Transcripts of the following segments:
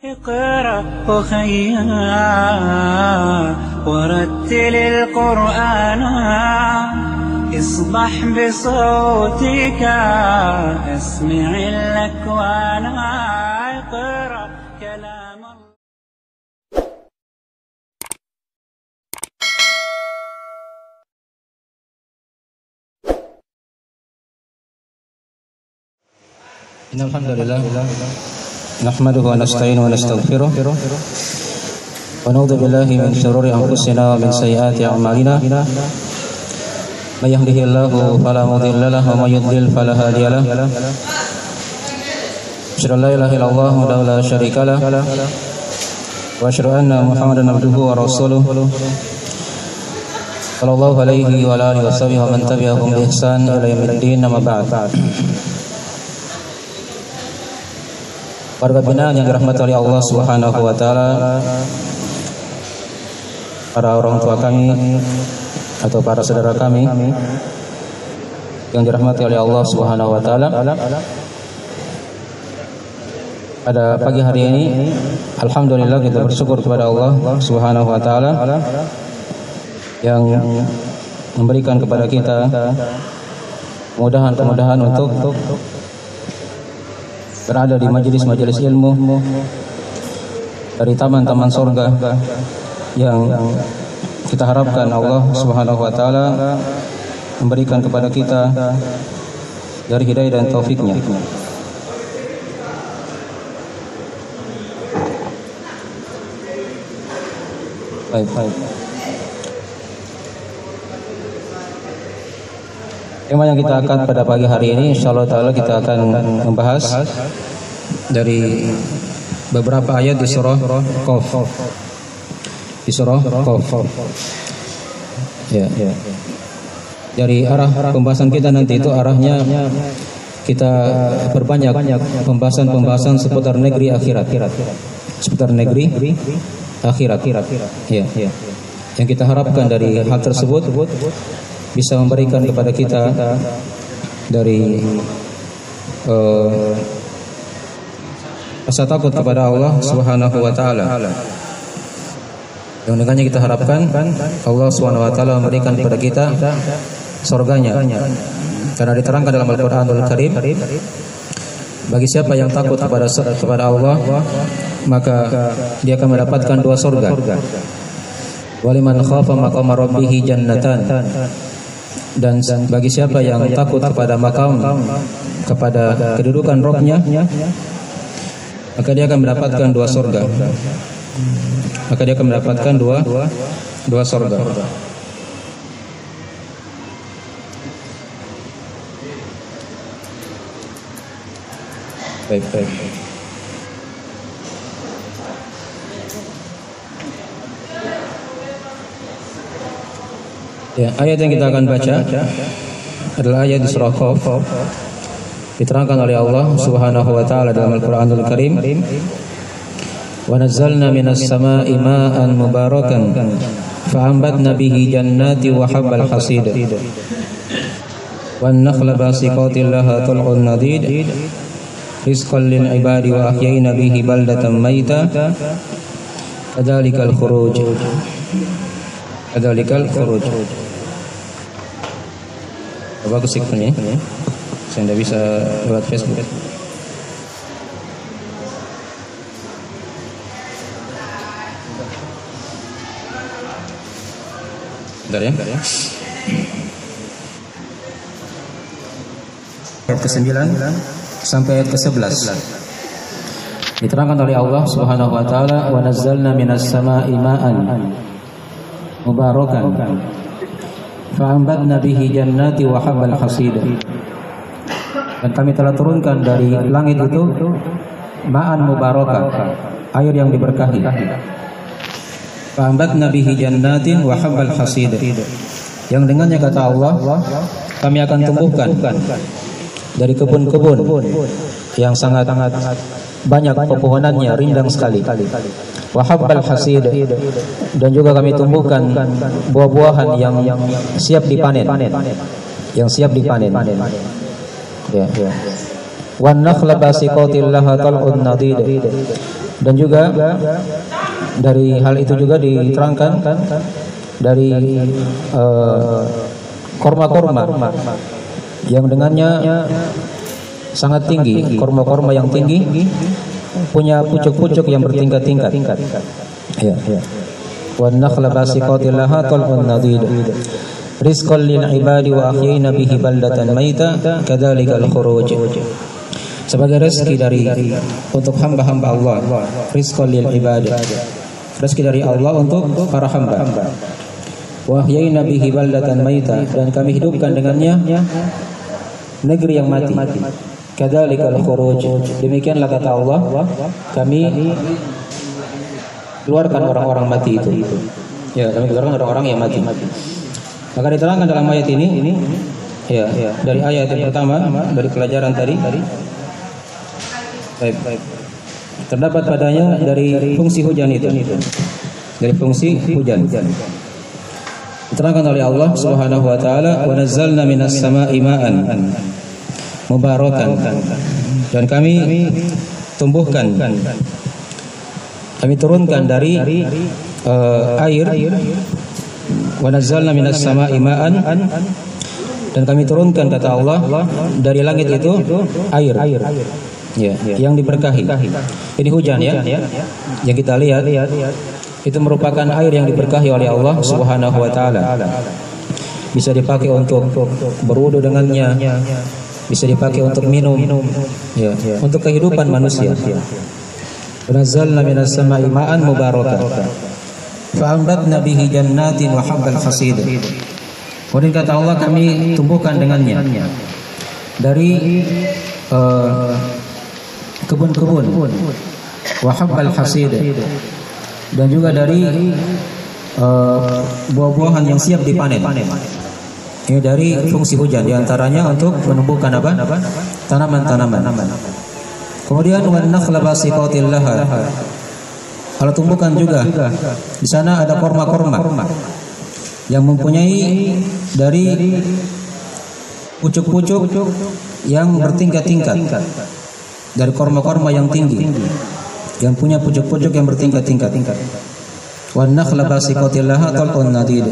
اقرأ أخيا ورتل القرآن اصبح بصوتك اسمع الأكوان اقرأ كلام الله. إن الحمد لله نحمده ونستعينه ونستغفره ونعوذ بالله من شرور أنفسنا ومن سيئات أعمالنا من يهده الله فلا مضل له ومن يضلل فلا هادي له أشهد أن لا إله إلا الله وحده لا شريك له وأشهد أن محمدا عبده ورسوله صلى الله عليه وعلى آله وصحبه ومن تبعهم بإحسان إلى يوم الدين أما بعد. Warga binaan yang dirahmati oleh Allah Subhanahu wa taala, para orang tua kami atau para saudara kami yang dirahmati oleh Allah Subhanahu wa taala. Pada pagi hari ini alhamdulillah kita bersyukur kepada Allah Subhanahu wa taala yang memberikan kepada kita kemudahan untuk berada di majelis-majelis ilmu dari taman-taman surga yang kita harapkan Allah Subhanahu wa taala memberikan kepada kita dari hidayah dan taufiknya. Baik. Tema yang kita angkat pada pagi hari ini insyaallah taala kita akan membahas dari beberapa ayat di surah Qaf. Di surah Qaf. Ya. Dari arah pembahasan kita nanti itu arahnya kita perbanyak pembahasan seputar negeri akhirat. Seputar negeri akhirat. Ya. Yang kita harapkan dari hal tersebut bisa memberikan kepada kita dari rasa takut kepada Allah Subhanahu wa taala. Yang dengannya kita harapkan Allah Subhanahu wa taala memberikan kepada kita surganya. Karena diterangkan dalam Al-Qur'anul Karim, bagi siapa yang takut kepada Allah, maka dia akan mendapatkan dua surga. Waliman khafa maqama rabbih jannatan. Dan bagi siapa yang takut kepada kepada kedudukan Rabb-nya, maka dia akan mendapatkan dua surga. Maka dia akan mendapatkan dua surga. Baik. Ya, ayat yang kita akan baca adalah ayat di surah Qaf. Diterangkan oleh Allah Subhanahu wa taala dalam Al-Qur'anul Karim, "Wa nazzalna minas sama'i ma'an mubarakan fa'ambatna bihi jannati wa habbal hasid wan nakhla basiqatin laha tal'un nadid rizqan lil ibadi wa ahyayna bihi baldatan maita kadzalikal khuruj." Bagus signalnya. Saya tidak bisa lewat Facebook. Bentar ya. Ayat ke-9 sampai ayat ke-11. Diterangkan oleh Allah Subhanahu wa taala, "Wa nazzalna minas sama'i ma'an mubarakan fa'ambatna bihi jannati wa habbal hasid." Dan kami telah turunkan dari langit itu ma'an mubarakah, air yang diberkahi. Fa'ambatna bihi jannatin wa habbal hasid. Yang dengannya kata Allah, kami akan tumbuhkan dari kebun-kebun yang sangat banyak pepohonannya, rindang sekali. Wa habbal hasid, dan juga kami tumbuhkan buah-buahan yang siap dipanen. Ya. Wan nakhla basiqatil laha tal'un nadid, Dan juga dari hal itu juga diterangkan dari korma-korma yang dengannya sangat tinggi, korma-korma yang tinggi punya pucuk-pucuk yang bertingkat-tingkat. Ya. Wan nakhla basiqatil laha tal'un nadid. Rizqan lil ibadi wa ahyayna bihi baldatan maita kadzalikal khuruj. Sebagai rezeki dari untuk hamba-hamba Allah, rizqan lil ibadi. Rezeki dari Allah untuk para hamba. Wa ahyayna bihi baldatan maita, dan kami hidupkan dengannya negeri yang mati. Kadzalikal khuruj. Demikianlah kata Allah, kami keluarkan orang-orang mati itu. Ya, kami keluarkan orang-orang yang mati. Maka diterangkan dalam ayat ini, ya, dari ayat yang pertama dari pelajaran tadi. Baik. Terdapat padanya dari fungsi hujan itu. Dari fungsi hujan. Diterangkan oleh Allah Subhanahu wa taala, "Wa nazzalna minas sama'i ma'an mubarakan." Dan kami tumbuhkan, kami turunkan dari air. Wa nazzalna minas sama'i ma'an, dan kami turunkan kata Allah dari langit itu air. Ya, yang diberkahi. Ini hujan ya. Yang kita lihat itu merupakan air yang diberkahi oleh Allah Subhanahu wa taala. Bisa dipakai untuk berwudu dengannya, bisa dipakai untuk minum, ya, untuk kehidupan manusia. Nazzalna minas sama'i ma'an mubarakan fa'ambatna bihi jannatin wa habbal hasid. Kemudian kata Allah, kami tumbuhkan dengannya dari kebun-kebun wa habbal hasid, dan juga dari buah-buahan yang siap dipanen. Ini dari fungsi hujan, diantaranya untuk menumbuhkan apa? Tanaman-tanaman. Kemudian wan nakhla basiqatil laha. Kalau tumbukan juga di sana ada korma-korma yang mempunyai dari pucuk-pucuk yang bertingkat-tingkat. Dari korma-korma yang tinggi yang punya pucuk-pucuk yang bertingkat-tingkat. Wan nakhla basiqatil laha tal'un nadid.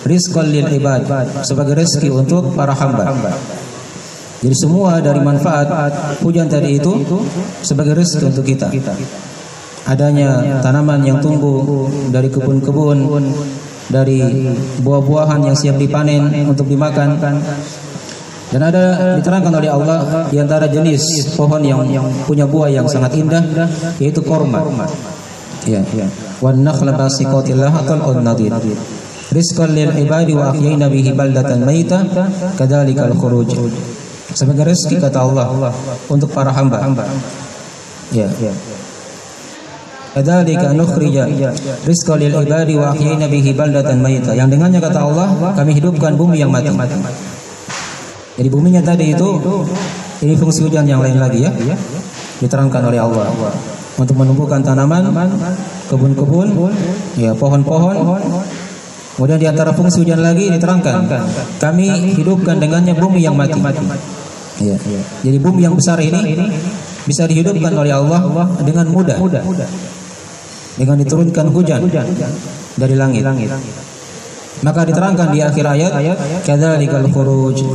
Rizqan lil ibad, sebagai rezeki untuk para hamba. Jadi semua dari manfaat hujan tadi itu sebagai rezeki untuk kita. Adanya tanaman yang tumbuh dari kebun-kebun, dari buah-buahan yang siap dipanen untuk dimakan. Dan ada diterangkan oleh Allah di antara jenis pohon yang punya buah yang sangat indah, yaitu korma. Ya. Wan nakhla basiqatil laha tal'un nadid. Rizqan lil ibadi wa ahyayna bihi baldatan maita kadzalikal khuruj. Sebagai rezeki kata Allah untuk para hamba. Ya. Kadzalika nukhrija rizqan lil ibadi wa ahyayna bihi baldatan maita. Yang dengannya kata Allah, kami hidupkan bumi yang mati. Jadi buminya tadi itu, ini fungsi hujan yang lain lagi ya, diterangkan oleh Allah untuk menumbuhkan tanaman, kebun-kebun, ya, pohon-pohon. Kemudian di antara fungsi hujan lagi diterangkan, kami hidupkan dengannya bumi yang mati. Ya. Jadi bumi yang besar ini bisa dihidupkan oleh Allah dengan mudah, dengan diturunkan hujan dari langit. Maka diterangkan di akhir ayat, kadzalikal khuruj.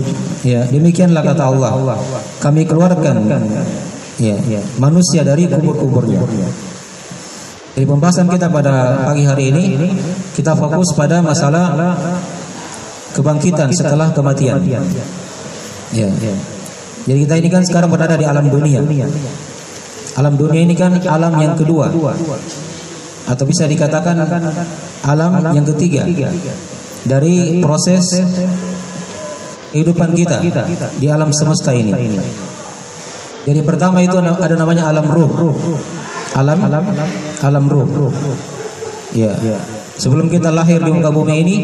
Ya, demikianlah kata Allah, kami keluarkan manusia dari kubur-kuburnya. Jadi pembahasan kita pada pagi hari ini kita fokus pada masalah kebangkitan setelah kematian. Ya. Jadi kita ini kan sekarang berada di alam dunia. Alam dunia ini kan alam yang kedua, atau bisa dikatakan alam yang ketiga dari proses kehidupan kita di alam semesta ini. Jadi pertama itu ada namanya alam ruh. Alam ruh. Ya. Sebelum kita lahir di muka bumi ini,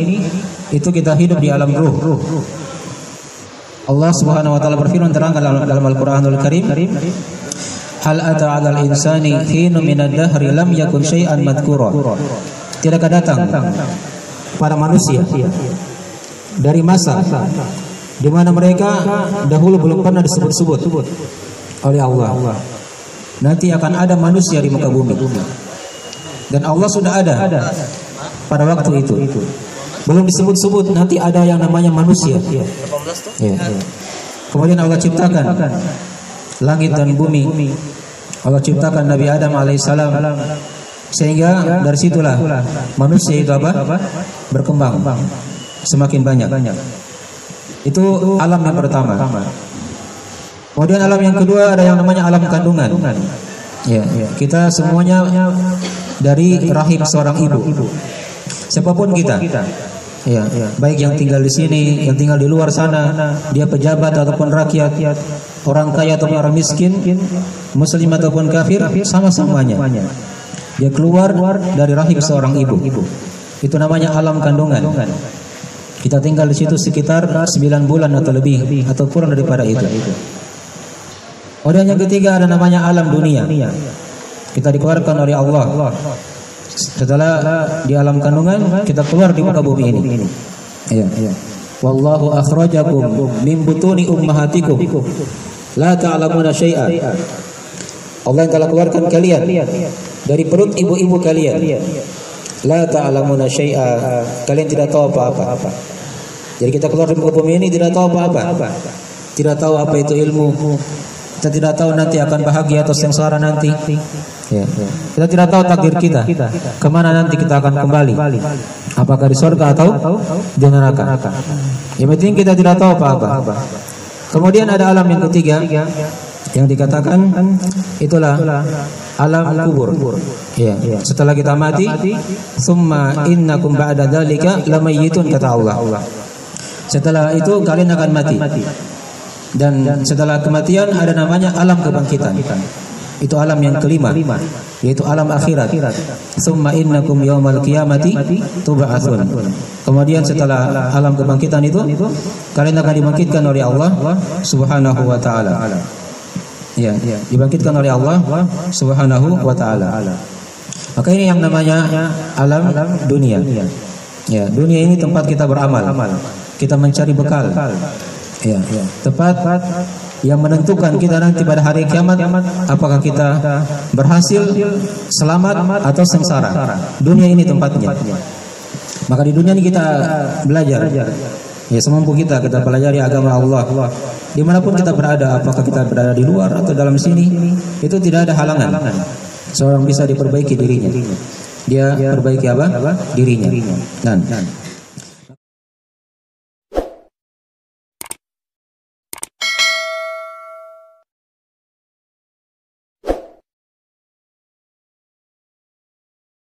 itu kita hidup di alam ruh. Allah Subhanahu wa taala berfirman terangkan dalam Al-Qur'anul Karim, hal ata 'alal insani hinun minad dahri lam yakun syai'an madhkura. Tidakkah datang para manusia dari masa di mana mereka dahulu belum pernah disebut-sebut oleh Allah. nanti akan ada manusia di muka bumi. Dan Allah sudah ada pada waktu itu. Belum disebut-sebut nanti ada yang namanya manusia. Ya. Kemudian Allah ciptakan langit dan bumi. Allah ciptakan Nabi Adam alaihissalam, sehingga dari situlah manusia itu berkembang semakin banyak. Itu alam yang pertama. Kemudian alam yang kedua ada yang namanya alam kandungan. Ya, kita semuanya dari rahim seorang ibu. Siapapun kita. Ya, baik yang tinggal di sini, yang tinggal di luar sana, dia pejabat ataupun rakyat, orang kaya ataupun orang miskin, muslim ataupun kafir, sama-samanya. Dia keluar dari rahim seorang ibu. Itu namanya alam kandungan. Kita tinggal di situ sekitar 9 bulan atau lebih, atau kurang daripada itu. Kemudian yang ketiga ada namanya alam dunia. Kita dikeluarkan oleh Allah. Setelah di alam kandungan kita keluar di muka bumi ini. Ya. Wallahu akhrajakum min butuni ummahatikum la ta'lamuna syai'a. Allah yang telah keluarkan kalian dari perut ibu-ibu kalian. La ta'lamuna syai'a. Kalian tidak tahu apa-apa. Jadi kita keluar dari muka bumi ini tidak tahu apa-apa. Tidak tahu apa itu ilmu. Kita tidak tahu nanti akan bahagia atau sengsara nanti. Ya. Kita tidak tahu takdir kita, kemana nanti kita akan kembali. Apakah di surga atau di neraka. Yang penting kita tidak tahu apa-apa. Kemudian ada alam yang ketiga yang dikatakan itulah alam kubur. Ya. Setelah kita mati, summa innakum ba'da dzalika lamayyitun, kata Allah. Setelah itu kalian akan mati. Dan setelah kematian ada namanya alam kebangkitan. Itu alam yang kelima, yaitu alam akhirat. Summa innakum yaumal qiyamati tub'atsun. Kemudian setelah alam kebangkitan itu, kalian akan dibangkitkan oleh Allah Subhanahu wa taala. Ya, dibangkitkan oleh Allah Subhanahu wa taala. Maka ini yang namanya alam dunia. Ya, dunia ini tempat kita beramal. Kita mencari bekal. Ya, tempat yang menentukan kita nanti pada hari kiamat apakah kita berhasil, selamat atau sengsara. Dunia ini tempatnya. Maka di dunia ini kita belajar. Ya, semampu kita pelajari agama Allah. Dimanapun kita berada, apakah kita berada di luar atau dalam sini, itu tidak ada halangan. Seorang bisa diperbaiki dirinya. Dia perbaiki apa? Dirinya. Dan